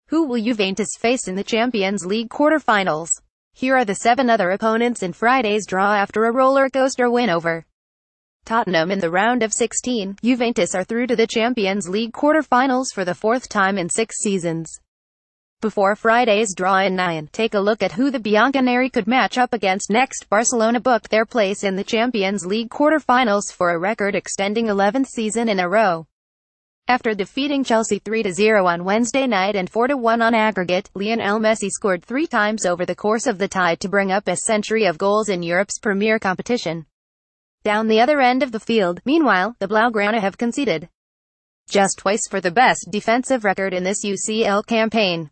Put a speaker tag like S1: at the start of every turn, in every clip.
S1: Who will Juventus face in the Champions League quarter-finals? Here are the 7 other opponents in Friday's draw after a roller-coaster win over Tottenham in the round of 16. Juventus are through to the Champions League quarter-finals for the 4th time in 6 seasons. Before Friday's draw in 9, take a look at who the Bianconeri could match up against next. Barcelona booked their place in the Champions League quarter-finals for a record-extending 11th season in a row. After defeating Chelsea 3-0 on Wednesday night and 4-1 on aggregate, Lionel Messi scored 3 times over the course of the tie to bring up a century of goals in Europe's premier competition. Down the other end of the field, meanwhile, the Blaugrana have conceded just twice for the best defensive record in this UCL campaign.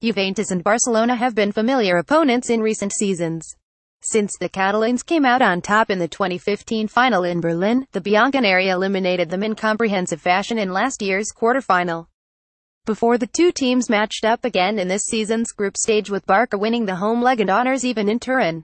S1: Juventus and Barcelona have been familiar opponents in recent seasons. Since the Catalans came out on top in the 2015 final in Berlin, the Bianconeri eliminated them in comprehensive fashion in last year's quarter-final. Before the two teams matched up again in this season's group stage, with Barca winning the home leg and honors even in Turin.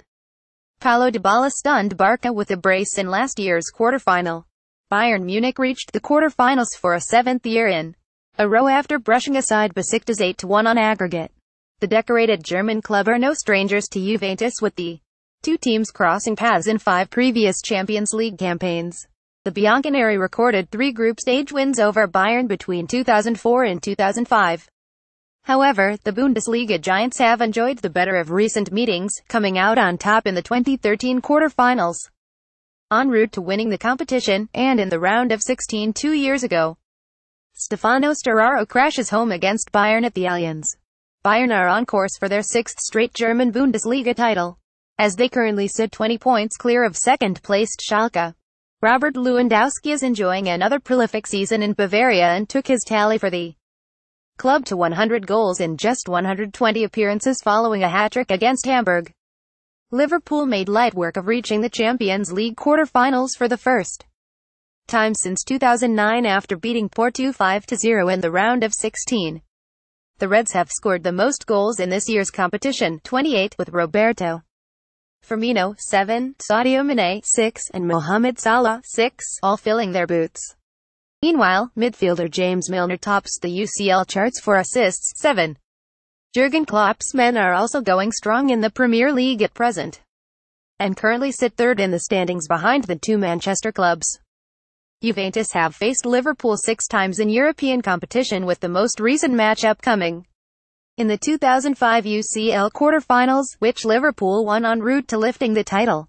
S1: Paulo Dybala stunned Barca with a brace in last year's quarter-final. Bayern Munich reached the quarter-finals for a 7th year in a row after brushing aside Besiktas 8-1 on aggregate. The decorated German club are no strangers to Juventus, with the two teams crossing paths in 5 previous Champions League campaigns. The Bianconeri recorded 3 group stage wins over Bayern between 2004 and 2005. However, the Bundesliga giants have enjoyed the better of recent meetings, coming out on top in the 2013 quarter-finals, en route to winning the competition, and in the round of 16 2 years ago. Stefano Sturaro crashes home against Bayern at the Allianz. Bayern are on course for their 6th straight German Bundesliga title, as they currently sit 20 points clear of second-placed Schalke. Robert Lewandowski is enjoying another prolific season in Bavaria and took his tally for the club to 100 goals in just 120 appearances following a hat-trick against Hamburg. Liverpool made light work of reaching the Champions League quarter-finals for the first time since 2009 after beating Porto 5-0 in the round of 16. The Reds have scored the most goals in this year's competition, 28, with Roberto Firmino, 7, Sadio Mane, 6, and Mohamed Salah, 6, all filling their boots. Meanwhile, midfielder James Milner tops the UCL charts for assists, 7. Jurgen Klopp's men are also going strong in the Premier League at present, and currently sit 3rd in the standings behind the 2 Manchester clubs. Juventus have faced Liverpool 6 times in European competition, with the most recent match-up coming in the 2005 UCL quarter-finals, which Liverpool won en route to lifting the title.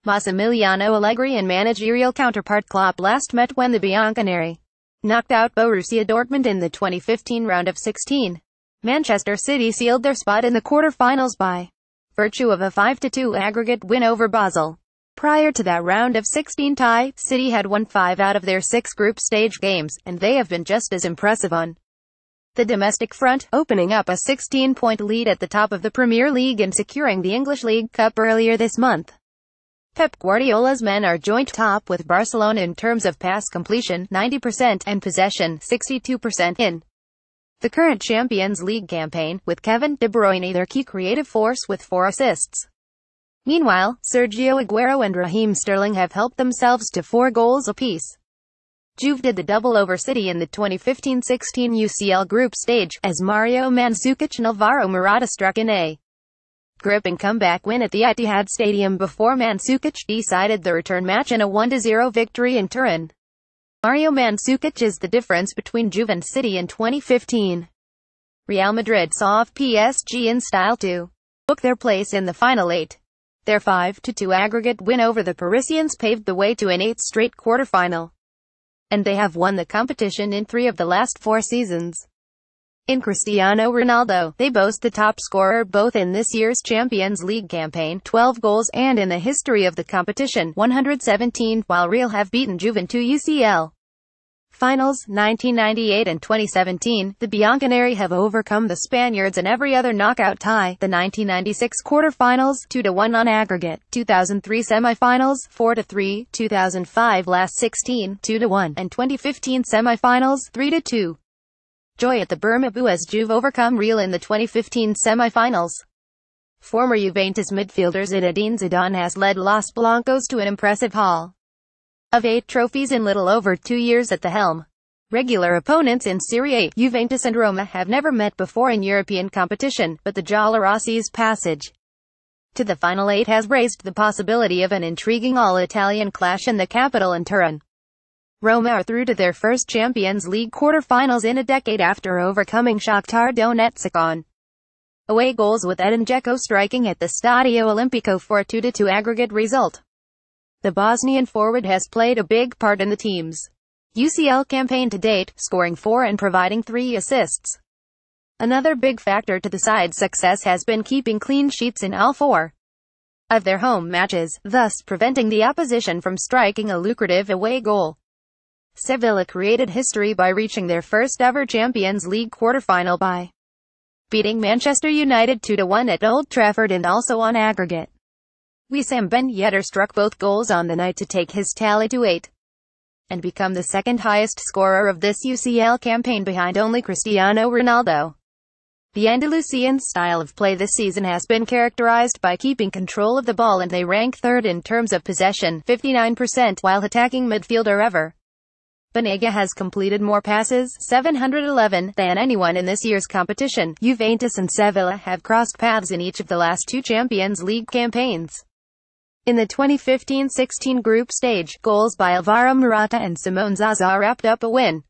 S1: Massimiliano Allegri and managerial counterpart Klopp last met when the Bianconeri knocked out Borussia Dortmund in the 2015 round of 16. Manchester City sealed their spot in the quarter-finals by virtue of a 5-2 aggregate win over Basel. Prior to that round of 16 tie, City had won 5 out of their 6 group stage games, and they have been just as impressive on the domestic front, opening up a 16-point lead at the top of the Premier League and securing the English League Cup earlier this month. Pep Guardiola's men are joint top with Barcelona in terms of pass completion, 90%, and possession, 62%, in the current Champions League campaign, with Kevin De Bruyne their key creative force with 4 assists. Meanwhile, Sergio Aguero and Raheem Sterling have helped themselves to 4 goals apiece. Juve did the double over City in the 2015-16 UCL group stage, as Mario Mandzukic and Alvaro Morata struck in a gripping comeback win at the Etihad Stadium before Mandzukic decided the return match in a 1-0 victory in Turin. Mario Mandzukic is the difference between Juve and City in 2015. Real Madrid saw off PSG in style to book their place in the final 8. Their 5-2 aggregate win over the Parisians paved the way to an 8th straight quarter-final, and they have won the competition in 3 of the last 4 seasons. In Cristiano Ronaldo, they boast the top scorer both in this year's Champions League campaign, 12 goals, and in the history of the competition, 117, while Real have beaten Juve in 2 UCL finals, 1998 and 2017. The Bianconeri have overcome the Spaniards in every other knockout tie, the 1996 quarter-finals, 2-1 on aggregate, 2003 semi-finals, 4-3, 2005 last 16, 2-1, and 2015 semi-finals, 3-2. Joy at the Bernabeu as Juve overcome Real in the 2015 semi-finals. Former Juventus midfielder Zinedine Zidane has led Los Blancos to an impressive haul of 8 trophies in little over 2 years at the helm. Regular opponents in Serie A, Juventus and Roma have never met before in European competition, but the Giallorossi's passage to the final eight has raised the possibility of an intriguing all-Italian clash in the capital in Turin. Roma are through to their first Champions League quarter-finals in a decade after overcoming Shakhtar Donetsk on away goals, with Edin Dzeko striking at the Stadio Olimpico for a 2-2 aggregate result. The Bosnian forward has played a big part in the team's UCL campaign to date, scoring 4 and providing 3 assists. Another big factor to the side's success has been keeping clean sheets in all 4 of their home matches, thus preventing the opposition from striking a lucrative away goal. Sevilla created history by reaching their first ever Champions League quarter-final by beating Manchester United 2-1 at Old Trafford and also on aggregate. Wissam Ben Yedder struck both goals on the night to take his tally to 8. And become the second highest scorer of this UCL campaign behind only Cristiano Ronaldo. The Andalusian style of play this season has been characterized by keeping control of the ball, and they rank third in terms of possession, 59%, while attacking midfielder ever. Banega has completed more passes, 711, than anyone in this year's competition. Juventus and Sevilla have crossed paths in each of the last 2 Champions League campaigns. In the 2015-16 group stage, goals by Alvaro Morata and Simone Zaza wrapped up a win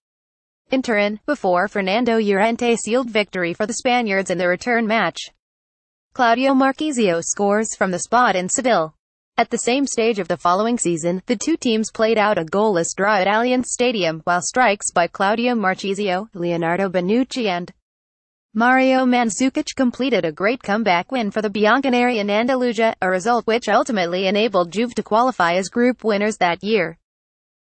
S1: in Turin, before Fernando Llorente sealed victory for the Spaniards in the return match. Claudio Marchisio scores from the spot in Seville. At the same stage of the following season, the two teams played out a goalless draw at Allianz Stadium, while strikes by Claudio Marchisio, Leonardo Bonucci and Mario Mandzukic completed a great comeback win for the Bianconeri in Andalusia, a result which ultimately enabled Juve to qualify as group winners that year.